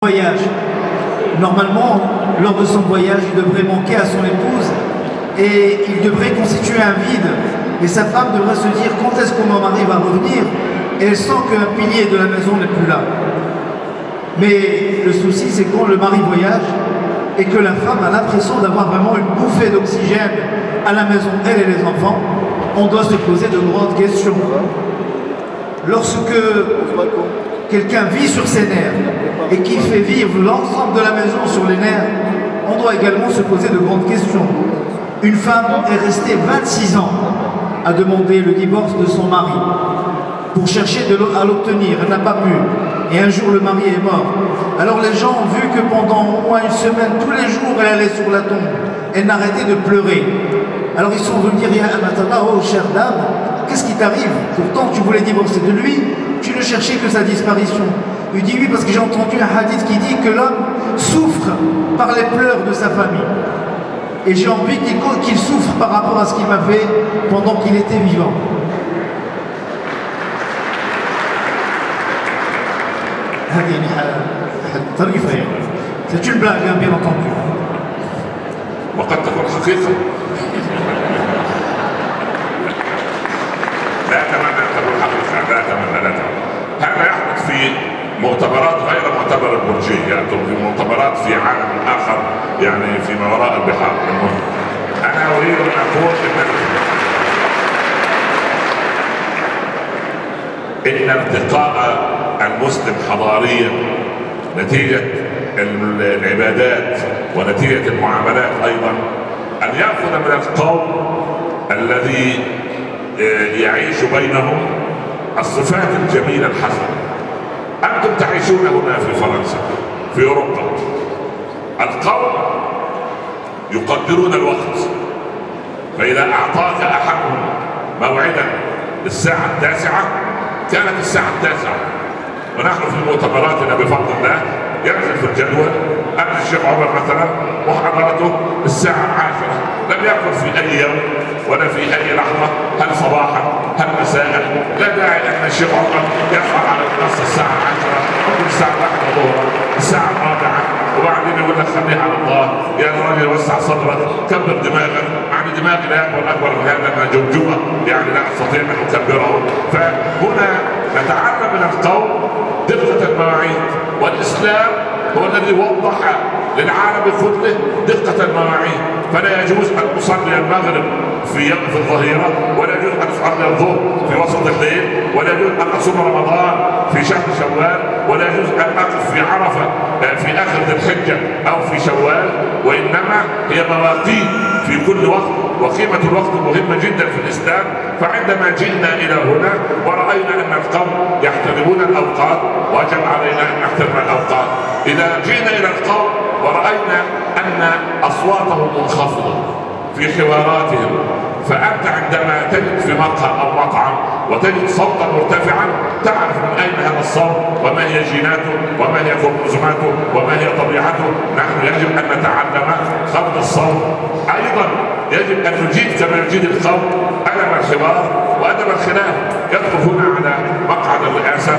Voyage. Normalement, lors de son voyage, il devrait manquer à son épouse et il devrait constituer un vide. Et sa femme devrait se dire quand est-ce que mon mari va revenir, et elle sent qu'un pilier de la maison n'est plus là. Mais le souci, c'est quand le mari voyage et que la femme a l'impression d'avoir vraiment une bouffée d'oxygène à la maison, elle et les enfants, on doit se poser de grandes questions. Lorsque quelqu'un vit sur ses nerfs et qui fait vivre l'ensemble de la maison sur les nerfs, on doit également se poser de grandes questions. Une femme est restée 26 ans à demander le divorce de son mari pour chercher à l'obtenir, elle n'a pas pu. Et un jour le mari est mort. Alors les gens ont vu que pendant au moins une semaine, tous les jours elle allait sur la tombe, elle n'arrêtait de pleurer. Alors ils sont venus dire, ya Amatana, oh chère dame, qu'est-ce qui t'arrive? Pourtant tu voulais divorcer de lui, tu ne cherchais que sa disparition. Il dit oui, parce que j'ai entendu un hadith qui dit que l'homme souffre par les pleurs de sa famille. Et j'ai envie qu'il souffre par rapport à ce qu'il m'a fait pendant qu'il était vivant. C'est une blague, bien entendu. وقد تكون حقيقة. لا أتمنى أن تكون حقيقة، لا أتمنى. هذا يحدث في مؤتمرات غير مؤتمر البرجية، يعني في مؤتمرات في عالم آخر، يعني فيما وراء البحار. أنا أريد أن أقول إن ارتقاء المسلم حضاريا نتيجة العبادات ونتيجة المعاملات أيضا أن يأخذ من القوم الذي يعيش بينهم الصفات الجميلة الحسنة. أنتم تعيشون هنا في فرنسا، في أوروبا، القوم يقدرون الوقت، فإذا أعطاك أحدهم موعدا للساعة 9 كانت الساعة 9. ونحن في مؤتمراتنا بفضل الله ينزل في الجدول أن الشيخ عمر مثلا محاضرته الساعة 10، لم يكن في أي يوم ولا في أي لحظة هل صباحا هل مساء، لا داعي أن الشيخ عمر يفعل على النص الساعة 10 أو الساعة 1 ظهرا، الساعة 4، وبعدين يقول لك خليها على الله، يا راجل وسع صدرك، كبر دماغك، مع دماغي لا يكبر أكبر من هذا، أنا جمجمة يعني لا أستطيع أن أكبره. فهنا نتعلم من القوم دقة المواعيد، والإسلام هو الذي وضح للعالم كله دقة المواعيد. فلا يجوز أن أصلي المغرب في الظهيرة، ولا يجوز أن أصلي الظهر في وسط الليل، ولا يجوز أن أصوم رمضان في شهر شوال، ولا يجوز أن أقف في عرفة في آخر ذي الحجة أو في شوال، وإنما هي مواقيت في كل وقت، وقيمة الوقت مهمة جدا في الإسلام. فعندما جئنا إلى هنا ورأينا أن القوم يحترمون الأوقات، وجب علينا أن نحترم الأوقات. إذا جئنا إلى القوم ورأينا أن أصواتهم منخفضة في حواراتهم، فأنت عندما تجد في مقهى أو مطعم وتجد صوتا مرتفعا تعرف من أين هذا الصوت، وما هي جيناته، وما هي كروموزوماته، وما هي طبيعته. نحن يجب أن نتعلم خفض الصوت. أيضا يجب أن نجيد كما يجيد القوم أدب الحوار وأدب الخلاف. يدخل هنا على مقعد الرئاسة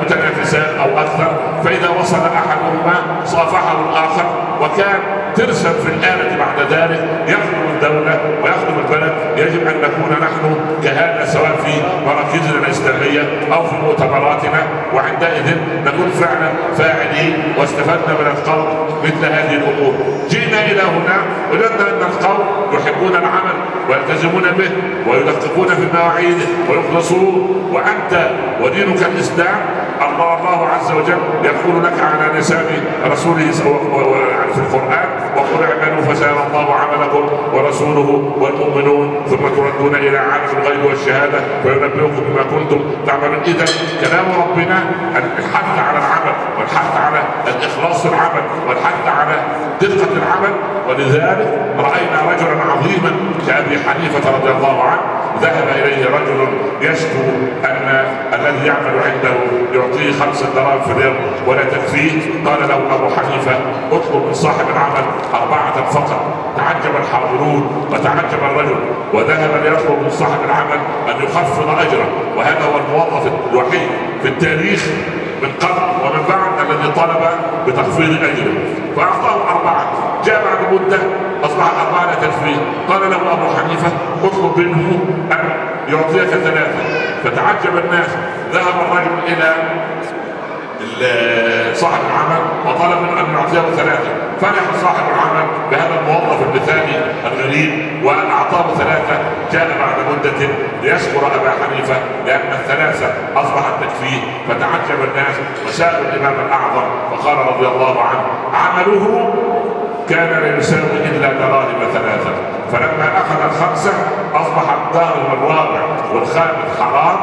متنافسان أو أكثر، فإذا وصل أحدهما صافحه الآخر، وكان ترسم في الآلة بعد ذلك يخدم الدولة ويخدم البلد. يجب أن نكون نحن كهذا سواء في مراكزنا الإسلامية أو في مؤتمراتنا، وعندئذ نكون فعلا فاعلين واستفدنا من القوم مثل هذه الأمور. جئنا إلى هنا وجدنا أن القوم يحبون العمل ويلتزمون به ويدققون في مواعيده ويخلصون، وأنت ودينك الإسلام الله عز وجل يقول لك على لسان رسوله في القرآن: وقل اعملوا فسيرى الله عملكم ورسوله والمؤمنون ثم تردون إلى عالم الغيب والشهادة فينبئكم بما كنتم تعملون. إذا كلام ربنا الحث على العمل والحث على الإخلاص في العمل والحث على دقة العمل. ولذلك رأينا رجلا عظيما كأبي حنيفة رضي الله عنه ذهب إليه رجل يشكو أن الذي يعمل عنده يعطيه 5 دراهم في اليوم ولا تكفيه. قال له أبو حنيفة: اطلب من صاحب العمل 4 فقط. تعجب الحاضرون وتعجب الرجل، وذهب ليطلب من صاحب العمل أن يخفض أجره، وهذا هو الموظف الوحيد في التاريخ من قبل ومن بعد الذي طلب بتخفيض اجره فاعطاه 4. جاء بعد مده اصبح 4 لا تكفيه. قال له ابو حنيفه اطلب منه ان يعطيك 3. فتعجب الناس. ذهب الرجل الى صاحب العمل وطلب منه ان يعطيه 3. فرح صاحب العمل بهذا الموظف المثالي الغريب واعطاه 3. جاء بعد مده ليشكر ابا حنيفه لان 3 اصبحت تكفيه. فتعجب الناس وسالوا الامام الاعظم فقال رضي الله عنه عمله كان لا يساوي الا دراهم 3. فلما اخذ 5 اصبح الدارهم الرابع والخامس حرام.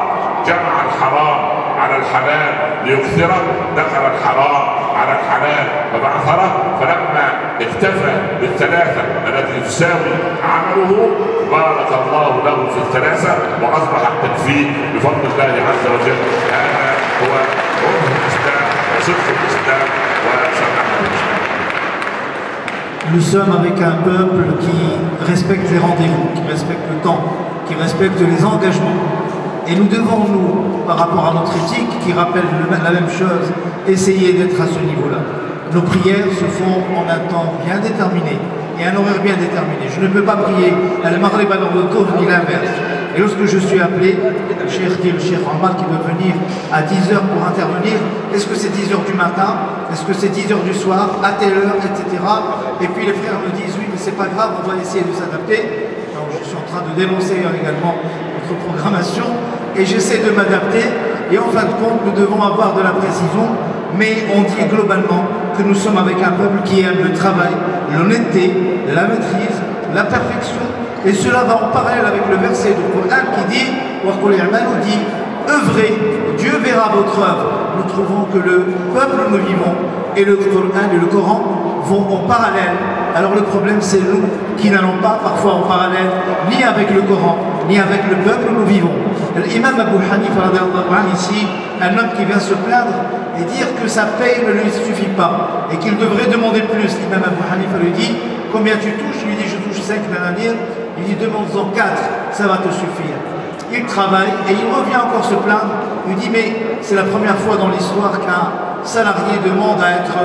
جمع الحرام على الحلال ليكثره. دخل الحرام على الحلال فبعثره. فلما اكتفى ب3 التي تساوي عمله بارك الله له في 3 واصبح التكفير بفضل الله عز وجل. هذا هو روح الاسلام وصدق الاسلام وسماحه الاسلام. Nous sommes avec un peuple qui respecte les rendez-vous, qui respecte le temps, qui respecte les engagements. Et nous devons, nous, par rapport à notre éthique, qui rappelle la même chose, essayer d'être à ce niveau-là. Nos prières se font en un temps bien déterminé et un horaire bien déterminé. Je ne peux pas prier al-Maghrib à l'heure ni l'inverse. Et lorsque je suis appelé, le Cheikh Omar qui veut venir à 10h pour intervenir, est-ce que c'est 10h du matin? Est-ce que c'est 10h du soir? À telle heure, etc. Et puis les frères me disent oui, mais c'est pas grave, on va essayer de s'adapter. Donc je suis en train de dénoncer également notre programmation et j'essaie de m'adapter. Et en fin de compte, nous devons avoir de la précision, mais on dit globalement que nous sommes avec un peuple qui aime le travail, l'honnêteté, la maîtrise, la perfection. Et cela va en parallèle avec le verset du Coran qui dit œuvrez, Dieu verra votre œuvre. Nous trouvons que le peuple où nous vivons et le Coran et le Coran vont en parallèle. Alors le problème c'est nous qui n'allons pas parfois en parallèle ni avec le Coran ni avec le peuple où nous vivons. L'imam Abu Hanifa ici, un homme qui vient se plaindre et dire que sa paye ne lui suffit pas et qu'il devrait demander plus. L'imam Abu Hanifa lui dit combien tu touches? Il lui dit je touche 5 nananir. Il dit demande-en 4, ça va te suffire. Il travaille et il revient encore se plaindre. Il dit mais c'est la première fois dans l'histoire qu'un salarié demande à être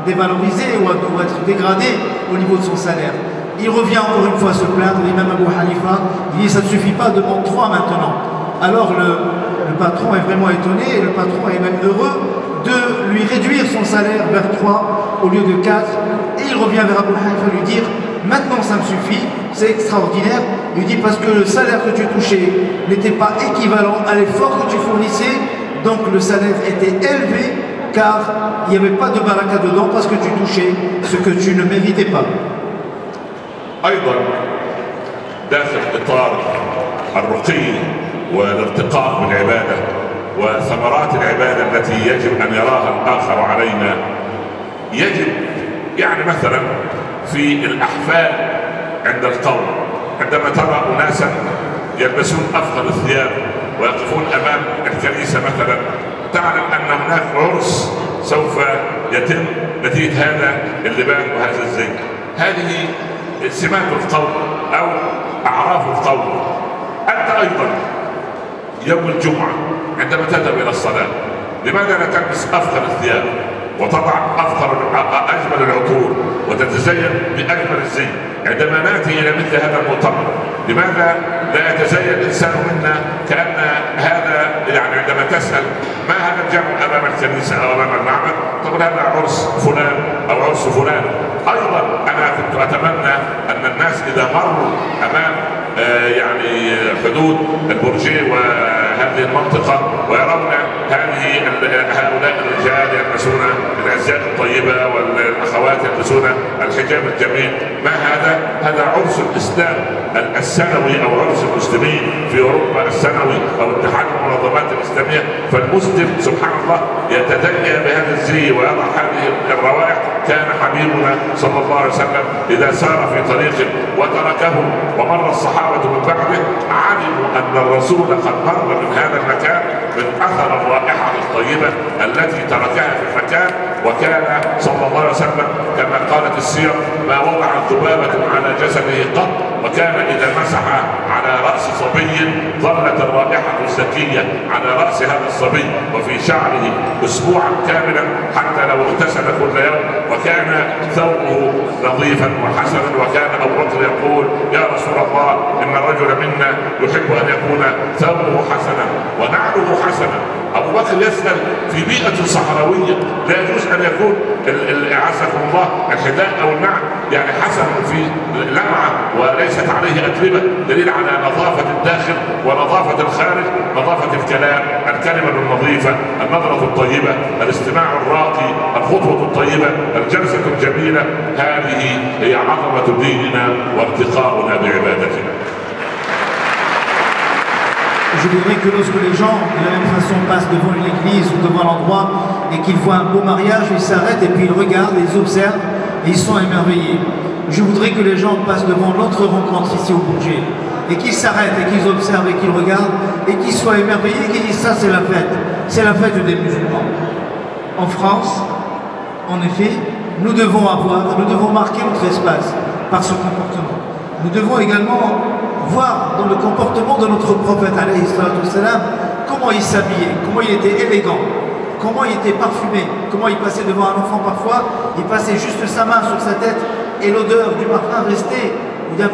dévalorisé ou à être dégradé au niveau de son salaire. Il revient encore une fois se plaindre. L'imam Abu Hanifa il dit ça ne suffit pas, demande 3 maintenant. Alors le patron est vraiment étonné et le patron est même heureux de lui réduire son salaire vers 3 au lieu de 4. Et il revient vers Abu Hanifa lui dire maintenant ça me suffit, c'est extraordinaire. Il dit parce que le salaire que tu touchais n'était pas équivalent à l'effort que tu fournissais, donc le salaire était élevé car il n'y avait pas de baraka dedans parce que tu touchais ce que tu ne méritais pas. ايضا داخل اطار الرقي والارتقاء بالعباده وثمرات العباده التي يجب ان يراها الاخر علينا، يجب يعني مثلا في الاحفال عند القوم عندما ترى اناسا يلبسون افخر الثياب ويقفون امام الكنيسه مثلا، تعلم ان هناك عرس سوف يتم نتيجه هذا اللباس وهذا الزي. هذه سمات القوم او اعراف القوم. انت ايضا يوم الجمعه عندما تذهب الى الصلاه لماذا لا تلبس افخر الثياب وتضع اجمل العطور وتتزين باجمل الزي؟ عندما ناتي الى مثل هذا المؤتمر لماذا لا يتزين الانسان منا كان هذا، يعني عندما تسال ما هذا الجمع امام الكنيسه او امام المعبد تقول هذا عرس فلان او عرس فلان. ايضا انا كنت اتمنى ان الناس اذا مروا امام يعني حدود البرجيه وهذه المنطقه ويرون هؤلاء الرجال يلبسون الازياء الطيبه والاخوات يلبسون الحجاب الجميل، ما هذا؟ هذا عرس الاسلام السنوي او عرس المسلمين في اوروبا السنوي او اتحاد المنظمات الاسلاميه. فالمسلم سبحان الله يتدين بهذا الزي ويضع هذه الروائح. كان حبيبنا صلى الله عليه وسلم اذا سار في طريق وتركه ومر الصحابه من بعده علموا ان الرسول قد مر من هذا المكان من اثر الرائحه الطيبه التي تركها في المكان. وكان صلى الله عليه وسلم كما قالت السير ما وضع ذبابه على جسده قط، وكان اذا مسح على رأس صبي ظلت الرائحة الزكية على رأس هذا الصبي وفي شعره أسبوعا كاملا حتى لو اغتسل كل يوم، وكان ثوبه نظيفا وحسنا، وكان أبو بكر يقول يا رسول الله إن الرجل منا يحب أن يكون ثوبه حسنا ونعله حسنا. أبو بكر يسأل في بيئة صحراوية لا يجوز أن يكون أعزكم الله الحذاء أو النعل يعني حسن في لمعة وليست عليه أتربة، دليل على نظافة الداخل ونظافة الخارج، نظافة الكلام، الكلمة النظيفة، النظرة الطيبة، الاستماع الراقي، الخطوة الطيبة، الجلسة الجميلة. هذه هي عظمة ديننا وارتقاؤنا بعبادتنا. Je voudrais que lorsque les gens, de la même façon, passent devant une église ou devant l'endroit et qu'ils voient un beau mariage, ils s'arrêtent et puis ils regardent, ils observent et ils sont émerveillés. Je voudrais que les gens passent devant notre rencontre ici au Bourget et qu'ils s'arrêtent et qu'ils observent et qu'ils regardent et qu'ils soient émerveillés et qu'ils disent ça c'est la fête des musulmans. En France, en effet, nous devons marquer notre espace par ce comportement. Nous devons également voir dans le comportement de notre prophète alayhi salatu wassalam comment il s'habillait, comment il était élégant, comment il était parfumé, comment il passait devant un enfant parfois, il passait juste sa main sur sa tête et l'odeur du parfum restait, ou d'un